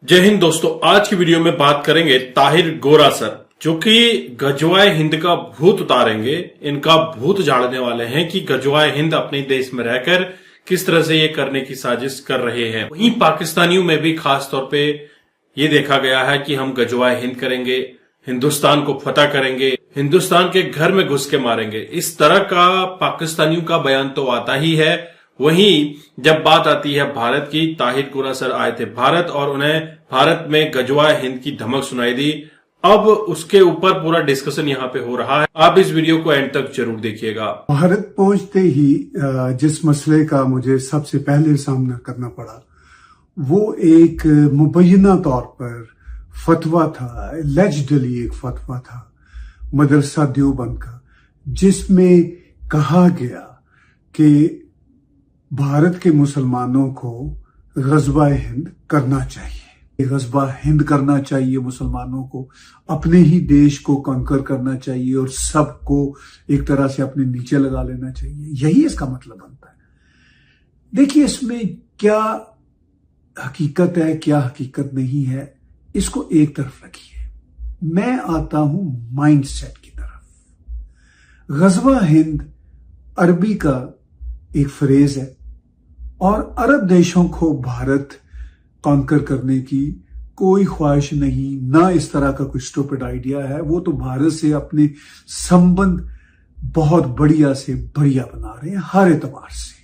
जय हिंद दोस्तों, आज की वीडियो में बात करेंगे ताहिर गोरा सर, जो कि गजवाए हिंद का भूत उतारेंगे। इनका भूत झाड़ने वाले हैं कि गजवाए हिंद अपने देश में रहकर किस तरह से ये करने की साजिश कर रहे हैं। वहीं पाकिस्तानियों में भी खास तौर पे ये देखा गया है कि हम गजवाए हिंद करेंगे, हिंदुस्तान को फतह करेंगे, हिंदुस्तान के घर में घुस के मारेंगे। इस तरह का पाकिस्तानियों का बयान तो आता ही है। वहीं जब बात आती है भारत की, ताहिर गोरा सर आए थे भारत और उन्हें भारत में गजवाए हिंद की धमक सुनाई दी। अब उसके ऊपर पूरा डिस्कशन यहाँ पे हो रहा है। आप इस वीडियो को एंड तक जरूर देखिएगा। भारत पहुंचते ही जिस मसले का मुझे सबसे पहले सामना करना पड़ा वो एक मुबैना तौर पर फतवा था, एलिजिडली एक फतवा था मदरसा देवबंद का, जिसमें कहा गया कि भारत के मुसलमानों को गज़वा हिंद करना चाहिए। गज़वा हिंद करना चाहिए, मुसलमानों को अपने ही देश को कंकर करना चाहिए और सबको एक तरह से अपने नीचे लगा लेना चाहिए। यही इसका मतलब बनता है। देखिए, इसमें क्या हकीकत है, क्या हकीकत नहीं है, इसको एक तरफ रखिए। मैं आता हूं माइंडसेट की तरफ। गज़वा हिंद अरबी का एक फ्रेज है और अरब देशों को भारत कॉन्कर करने की कोई ख्वाहिश नहीं, ना इस तरह का कोई स्टूपिड आइडिया है। वो तो भारत से अपने संबंध बहुत बढ़िया से बढ़िया बना रहे हैं हर एतबार से।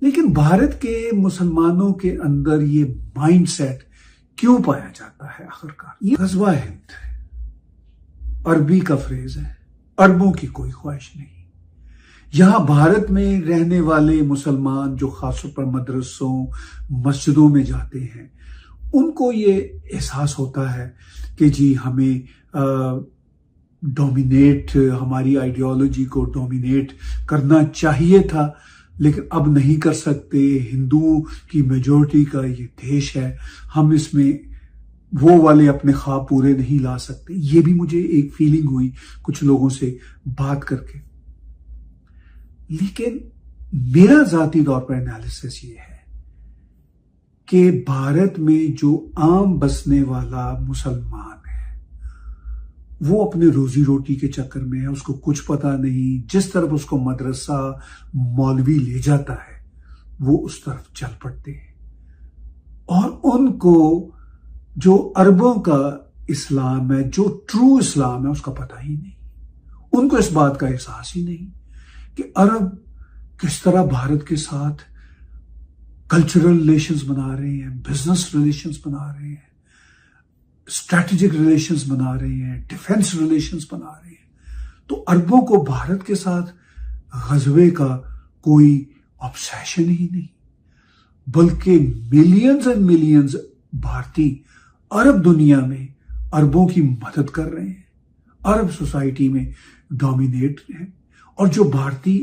लेकिन भारत के मुसलमानों के अंदर ये माइंडसेट क्यों पाया जाता है आखिरकार? ये गज़वा हिंद अरबी का फ्रेज है, अरबों की कोई ख्वाहिश नहीं। यहां भारत में रहने वाले मुसलमान जो खासतौर पर मदरसों मस्जिदों में जाते हैं, उनको ये एहसास होता है कि जी हमें डोमिनेट, हमारी आइडियोलॉजी को डोमिनेट करना चाहिए था, लेकिन अब नहीं कर सकते। हिंदुओं की मेजॉरिटी का ये देश है, हम इसमें वो वाले अपने ख्वाब पूरे नहीं ला सकते। ये भी मुझे एक फीलिंग हुई कुछ लोगों से बात करके। लेकिन मेरा जाती तौर पर एनालिसिस ये है कि भारत में जो आम बसने वाला मुसलमान है वो अपने रोजी रोटी के चक्कर में है, उसको कुछ पता नहीं। जिस तरफ उसको मदरसा मौलवी ले जाता है वो उस तरफ चल पड़ते हैं और उनको जो अरबों का इस्लाम है, जो ट्रू इस्लाम है, उसका पता ही नहीं। उनको इस बात का एहसास ही नहीं कि अरब किस तरह भारत के साथ कल्चरल रिलेशंस बना रहे हैं, बिजनेस रिलेशंस बना रहे हैं, स्ट्रैटेजिक रिलेशंस बना रहे हैं, डिफेंस रिलेशंस बना रहे हैं। तो अरबों को भारत के साथ गज़वे का कोई ऑब्सेशन ही नहीं, बल्कि मिलियंस एंड मिलियंस भारतीय अरब दुनिया में अरबों की मदद कर रहे हैं, अरब सोसाइटी में डोमिनेट हैं। और जो भारतीय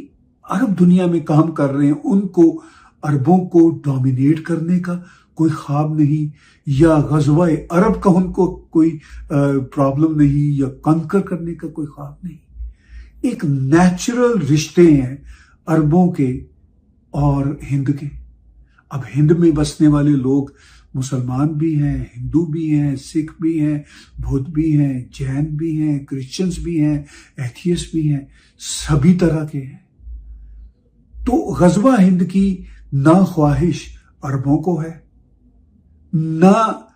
अरब दुनिया में काम कर रहे हैं उनको अरबों को डोमिनेट करने का कोई ख्वाब नहीं, या गज़वाए अरब का उनको कोई प्रॉब्लम नहीं, या कंकर करने का कोई ख्वाब नहीं। एक नेचुरल रिश्ते हैं अरबों के और हिंद के। अब हिंद में बसने वाले लोग मुसलमान भी हैं, हिंदू भी हैं, सिख भी हैं, बौद्ध भी हैं, जैन भी हैं, क्रिश्चियंस भी हैं, एथियस्ट भी हैं, सभी तरह के हैं। तो गज़वा हिंद की ना ख्वाहिश अरबों को है, ना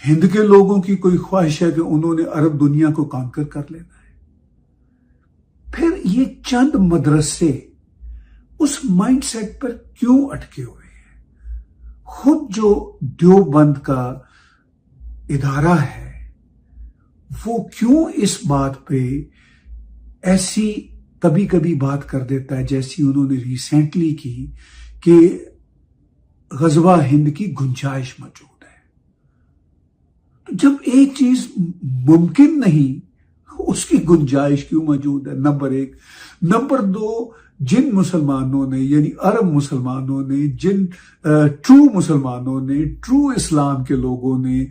हिंद के लोगों की कोई ख्वाहिश है कि उन्होंने अरब दुनिया को कांकर कर लेना है। फिर ये चंद मदरसे उस माइंडसेट पर क्यों अटके हुए हैं? खुद जो देवबंद का इदारा है वो क्यों इस बात पे ऐसी कभी कभी बात कर देता है, जैसी उन्होंने रिसेंटली की, कि गज़वा हिंद की गुंजाइश मौजूद है। तो जब एक चीज मुमकिन नहीं, उसकी गुंजाइश क्यों मौजूद है? नंबर एक। नंबर दो, जिन मुसलमानों ने, यानी अरब मुसलमानों ने, जिन ट्रू मुसलमानों ने, ट्रू इस्लाम के लोगों ने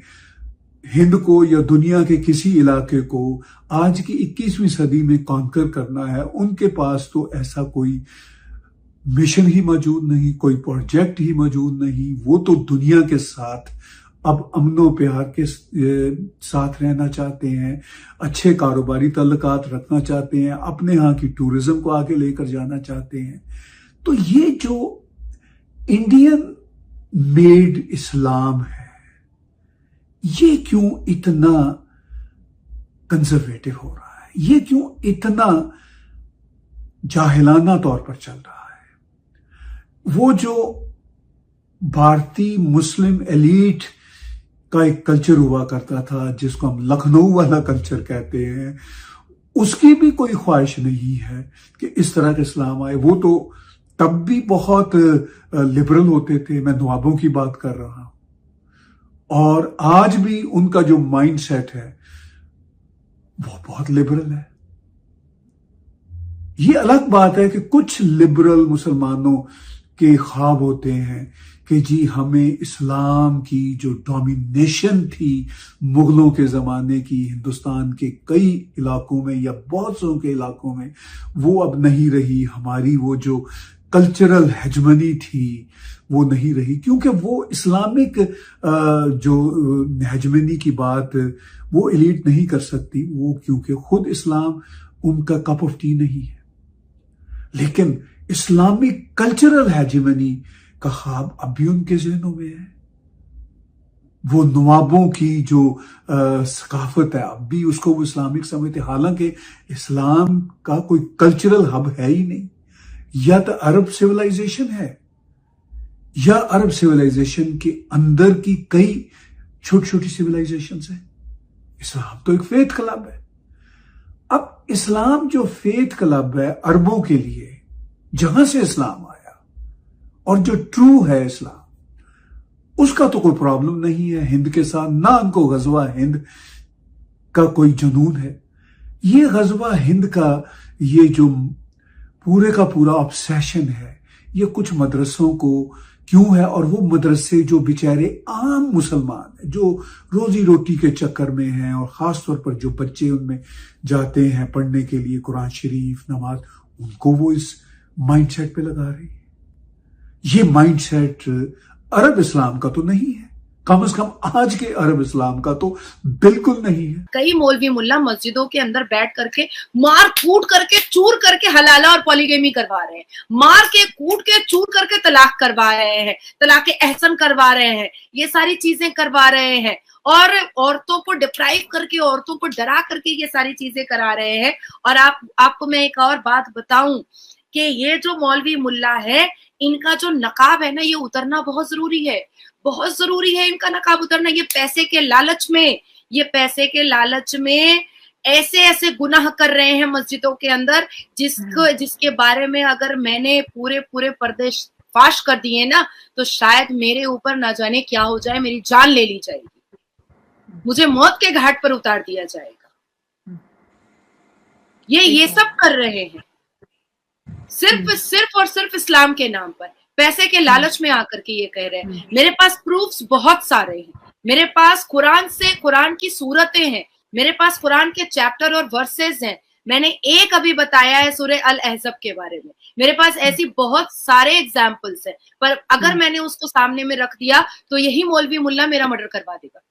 हिंद को या दुनिया के किसी इलाके को आज की 21वीं सदी में कॉन्कर करना है, उनके पास तो ऐसा कोई मिशन ही मौजूद नहीं, कोई प्रोजेक्ट ही मौजूद नहीं। वो तो दुनिया के साथ अब अमनो प्यार के साथ रहना चाहते हैं, अच्छे कारोबारी ताल्लुकात रखना चाहते हैं, अपने यहाँ की टूरिज्म को आगे लेकर जाना चाहते हैं। तो ये जो इंडियन मेड इस्लाम है, ये क्यों इतना कंजर्वेटिव हो रहा है, ये क्यों इतना जाहिलाना तौर पर चल रहा है? वो जो भारतीय मुस्लिम एलीट का एक कल्चर हुआ करता था, जिसको हम लखनऊ वाला कल्चर कहते हैं, उसकी भी कोई ख्वाहिश नहीं है कि इस तरह का इस्लाम आए। वो तो तब भी बहुत लिबरल होते थे, मैं नवाबों की बात कर रहा हूं, और आज भी उनका जो माइंड सेट है वो बहुत लिबरल है। ये अलग बात है कि कुछ लिबरल मुसलमानों के ख्वाब होते हैं कि जी हमें इस्लाम की जो डोमिनेशन थी मुगलों के ज़माने की हिंदुस्तान के कई इलाकों में या बहुत सौ के इलाकों में, वो अब नहीं रही। हमारी वो जो कल्चरल हेजमनी थी वो नहीं रही, क्योंकि वो इस्लामिक जो हेजमनी की बात वो एलीट नहीं कर सकती, वो क्योंकि खुद इस्लाम उनका कप ऑफ टी नहीं है। लेकिन इस्लामिक कल्चरल हेजमनी का ख्वाब अब भी उनके ज़हनों में है। वो नवाबों की जो सकाफत है अब भी उसको वो इस्लामिक समझते, हालांकि इस्लाम का कोई कल्चरल हब है ही नहीं। या तो अरब सिविलाइजेशन है, या अरब सिविलाइजेशन के अंदर की कई छोटी छोटी सिविलाइजेशन है। इस्लाम तो एक फेथ क्लब है। अब इस्लाम जो फेथ क्लब है अरबों के लिए, जहां से इस्लाम आया और जो ट्रू है इस्लाम, उसका तो कोई प्रॉब्लम नहीं है हिंद के साथ, ना उनको गजवा हिंद का कोई जुनून है। ये गजवा हिंद का ये जो पूरे का पूरा ऑब्सेशन है, ये कुछ मदरसों को क्यों है, और वो मदरसे जो बेचारे आम मुसलमान हैं जो रोजी रोटी के चक्कर में हैं, और खास तौर पर जो बच्चे उनमें जाते हैं पढ़ने के लिए कुरान शरीफ नमाज, उनको वो इस माइंडसेट पे लगा रही है। ये माइंडसेट अरब इस्लाम का तो नहीं है, कम से कम आज के अरब इस्लाम का तो बिल्कुल नहीं है। कई मौलवी मुल्ला मस्जिदों के अंदर बैठ करके मार कूट करके चूर करके हलाला और पॉलीगेमी करवा रहे हैं, मार के कूट के चूर करके तलाक करवा रहे हैं, तलाक एहसन करवा रहे हैं, ये सारी चीजें करवा रहे हैं, और औरतों को डिप्राइव करके, औरतों को डरा करके ये सारी चीजें करा रहे हैं। और आपको मैं एक और बात बताऊं कि ये जो मौलवी मुल्ला है, इनका जो नकाब है ना, ये उतरना बहुत जरूरी है, बहुत जरूरी है इनका नकाब उतरना। ये पैसे के लालच में, ये पैसे के लालच में ऐसे ऐसे गुनाह कर रहे हैं मस्जिदों के अंदर, जिसके बारे में अगर मैंने पूरे पूरे पर्दे फाश कर दिए ना, तो शायद मेरे ऊपर ना जाने क्या हो जाए, मेरी जान ले ली जाएगी, मुझे मौत के घाट पर उतार दिया जाएगा। ये सब कर रहे हैं सिर्फ और सिर्फ इस्लाम के नाम पर, पैसे के लालच में आकर के ये कह रहे हैं। मेरे पास प्रूफ्स बहुत सारे हैं, मेरे पास कुरान की सूरतें हैं, मेरे पास कुरान के चैप्टर और वर्सेस हैं। मैंने एक अभी बताया है सूरह अल अहज़ब के बारे में, मेरे पास ऐसी बहुत सारे एग्जाम्पल्स हैं, पर अगर मैंने उसको सामने में रख दिया तो यही मौलवी मुल्ला मेरा मर्डर करवा देगा।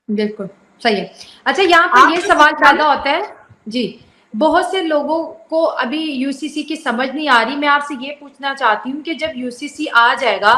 बिल्कुल सही है। अच्छा, यहाँ पर ये सवाल पैदा होता है जी, बहुत से लोगों को अभी यूसीसी की समझ नहीं आ रही। मैं आपसे ये पूछना चाहती हूँ कि जब यूसीसी आ जाएगा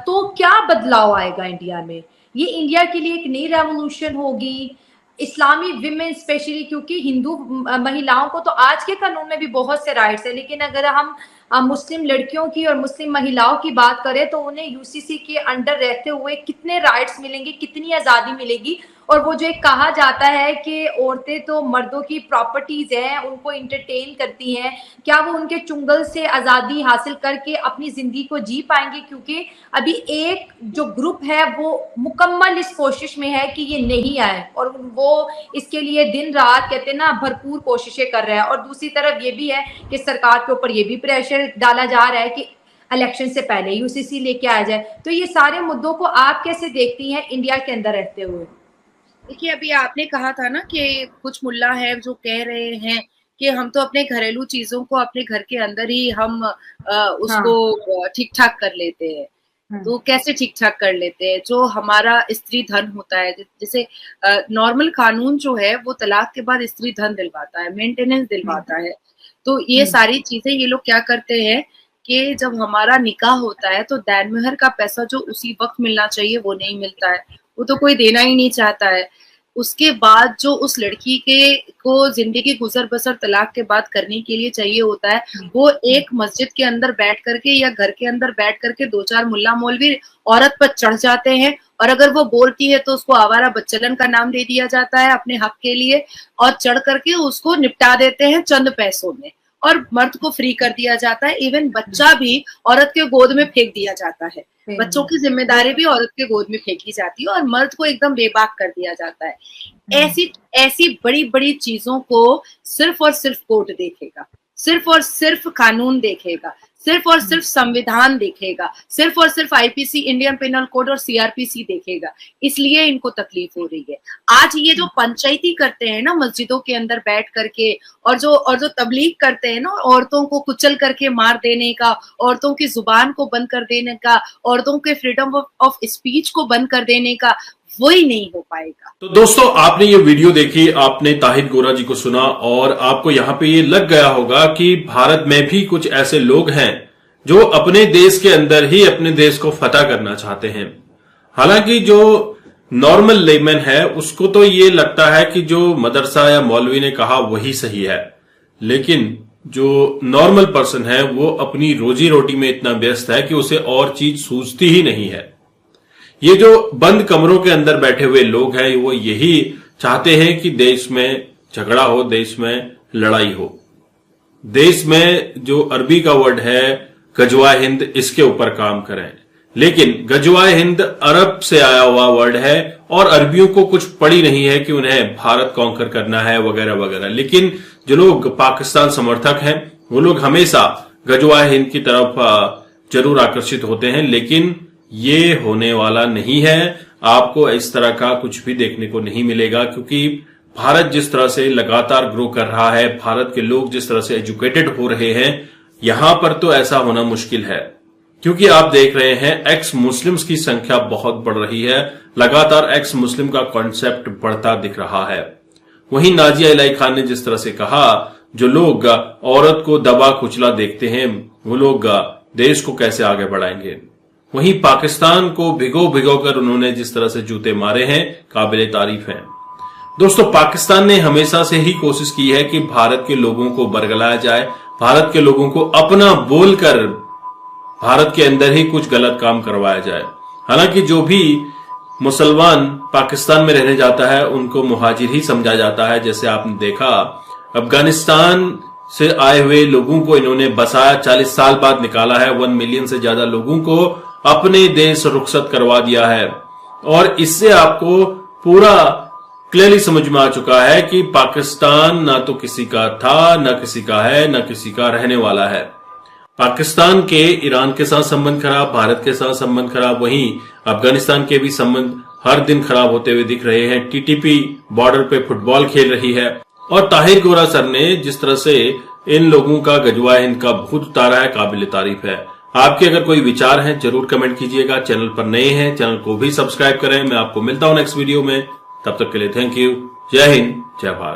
तो क्या बदलाव आएगा इंडिया में? ये इंडिया के लिए एक नई रेवोल्यूशन होगी, इस्लामी विमेन स्पेशली, क्योंकि हिंदू महिलाओं को तो आज के कानून में भी बहुत से राइट्स है, लेकिन अगर हम मुस्लिम लड़कियों की और मुस्लिम महिलाओं की बात करें तो उन्हें यूसीसी के अंडर रहते हुए कितने राइट्स मिलेंगे, कितनी आज़ादी मिलेगी? और वो जो एक कहा जाता है कि औरतें तो मर्दों की प्रॉपर्टीज हैं, उनको इंटरटेन करती हैं, क्या वो उनके चुंगल से आज़ादी हासिल करके अपनी ज़िंदगी को जी पाएंगे? क्योंकि अभी एक जो ग्रुप है वो मुकम्मल इस कोशिश में है कि ये नहीं आए, और वो इसके लिए दिन रात कहते हैं ना भरपूर कोशिशें कर रहा है। और दूसरी तरफ ये भी है कि सरकार के ऊपर ये भी प्रेशर डाला जा रहा है कि इलेक्शन से पहले यूसीसी लेके आ जाए। तो ये सारे मुद्दों को आप कैसे देखती हैं इंडिया के अंदर रहते हुए? देखिए, अभी आपने कहा था ना कि कुछ मुल्ला है जो कह रहे हैं कि हम तो अपने घरेलू चीजों को अपने घर के अंदर ही हम उसको ठीक ठाक कर लेते हैं। तो कैसे ठीक ठाक कर लेते हैं? जो हमारा स्त्री धन होता है, जैसे नॉर्मल कानून जो है वो तलाक के बाद स्त्री धन दिलवाता है, मेंटेनेंस दिलवाता है। तो ये सारी चीजें ये लोग क्या करते हैं कि जब हमारा निकाह होता है तो दैन महर का पैसा जो उसी वक्त मिलना चाहिए वो नहीं मिलता है, वो तो कोई देना ही नहीं चाहता है। उसके बाद जो उस लड़की के को जिंदगी गुजर बसर तलाक के बाद करने के लिए चाहिए होता है, वो एक मस्जिद के अंदर बैठ करके या घर के अंदर बैठ करके 2-4 मुल्ला मौलवी औरत पर चढ़ जाते हैं, और अगर वो बोलती है तो उसको आवारा बच्चलन का नाम दे दिया जाता है अपने हक के लिए, और चढ़ करके उसको निपटा देते हैं चंद पैसों में, और मर्द को फ्री कर दिया जाता है। इवन बच्चा भी औरत के गोद में फेंक दिया जाता है, बच्चों की जिम्मेदारी भी औरत के गोद में फेंकी जाती है, और मर्द को एकदम बेबाक कर दिया जाता है। ऐसी बड़ी बड़ी चीजों को सिर्फ और सिर्फ कोर्ट देखेगा, सिर्फ और सिर्फ कानून देखेगा, सिर्फ और सिर्फ संविधान देखेगा, सिर्फ और सिर्फ आईपीसी, इंडियन पेनल कोड और सीआरपीसी देखेगा। इसलिए इनको तकलीफ हो रही है। आज ये जो पंचायती करते हैं ना मस्जिदों के अंदर बैठ करके, और जो तबलीग करते हैं ना, औरतों को कुचल करके मार देने का, औरतों की जुबान को बंद कर देने का, औरतों के फ्रीडम ऑफ स्पीच को बंद कर देने का, वही नहीं हो पाएगा। तो दोस्तों, आपने ये वीडियो देखी, आपने ताहिर गोरा जी को सुना, और आपको यहाँ पे ये लग गया होगा कि भारत में भी कुछ ऐसे लोग हैं जो अपने देश के अंदर ही अपने देश को फतह करना चाहते हैं। हालांकि जो नॉर्मल लेमैन है उसको तो ये लगता है कि जो मदरसा या मौलवी ने कहा वही सही है, लेकिन जो नॉर्मल पर्सन है वो अपनी रोजी रोटी में इतना व्यस्त है कि उसे और चीज सूझती ही नहीं है। ये जो बंद कमरों के अंदर बैठे हुए लोग हैं वो यही चाहते हैं कि देश में झगड़ा हो, देश में लड़ाई हो। देश में जो अरबी का वर्ड है गजवाए हिंद, इसके ऊपर काम करें। लेकिन गजवाए हिंद अरब से आया हुआ वर्ड है और अरबियों को कुछ पड़ी नहीं है कि उन्हें भारत कॉन्कर करना है वगैरह वगैरह। लेकिन जो लोग पाकिस्तान समर्थक हैं वो लोग हमेशा गजवाए हिंद की तरफ जरूर आकर्षित होते हैं, लेकिन ये होने वाला नहीं है। आपको इस तरह का कुछ भी देखने को नहीं मिलेगा, क्योंकि भारत जिस तरह से लगातार ग्रो कर रहा है, भारत के लोग जिस तरह से एजुकेटेड हो रहे हैं, यहां पर तो ऐसा होना मुश्किल है। क्योंकि आप देख रहे हैं एक्स मुस्लिम्स की संख्या बहुत बढ़ रही है, लगातार एक्स मुस्लिम का कॉन्सेप्ट बढ़ता दिख रहा है। वहीं नाजिया इलाही खान ने जिस तरह से कहा, जो लोग औरत को दबा कुचला देखते हैं वो लोग देश को कैसे आगे बढ़ाएंगे। वहीं पाकिस्तान को भिगो भिगो कर उन्होंने जिस तरह से जूते मारे हैं, काबिले तारीफ हैं। दोस्तों, पाकिस्तान ने हमेशा से ही कोशिश की है कि भारत के लोगों को बरगलाया जाए, भारत के लोगों को अपना बोलकर भारत के अंदर ही कुछ गलत काम करवाया जाए। हालांकि जो भी मुसलमान पाकिस्तान में रहने जाता है उनको मुहाजिर ही समझा जाता है। जैसे आपने देखा अफगानिस्तान से आए हुए लोगों को इन्होंने बसाया, 40 साल बाद निकाला है, 1 मिलियन से ज्यादा लोगों को अपने देश रुखसत करवा दिया है। और इससे आपको पूरा क्लियरली समझ में आ चुका है कि पाकिस्तान ना तो किसी का था, ना किसी का है, ना किसी का रहने वाला है। पाकिस्तान के ईरान के साथ संबंध खराब, भारत के साथ संबंध खराब, वहीं अफगानिस्तान के भी संबंध हर दिन खराब होते हुए दिख रहे हैं। टीटीपी बॉर्डर पे फुटबॉल खेल रही है, और ताहिर गोरा सर ने जिस तरह से इन लोगों का गजवाए हिंद का भूत उतारा है, काबिल तारीफ है। आपके अगर कोई विचार हैं जरूर कमेंट कीजिएगा। चैनल पर नए हैं, चैनल को भी सब्सक्राइब करें। मैं आपको मिलता हूं नेक्स्ट वीडियो में, तब तक के लिए थैंक यू। जय हिंद, जय भारत।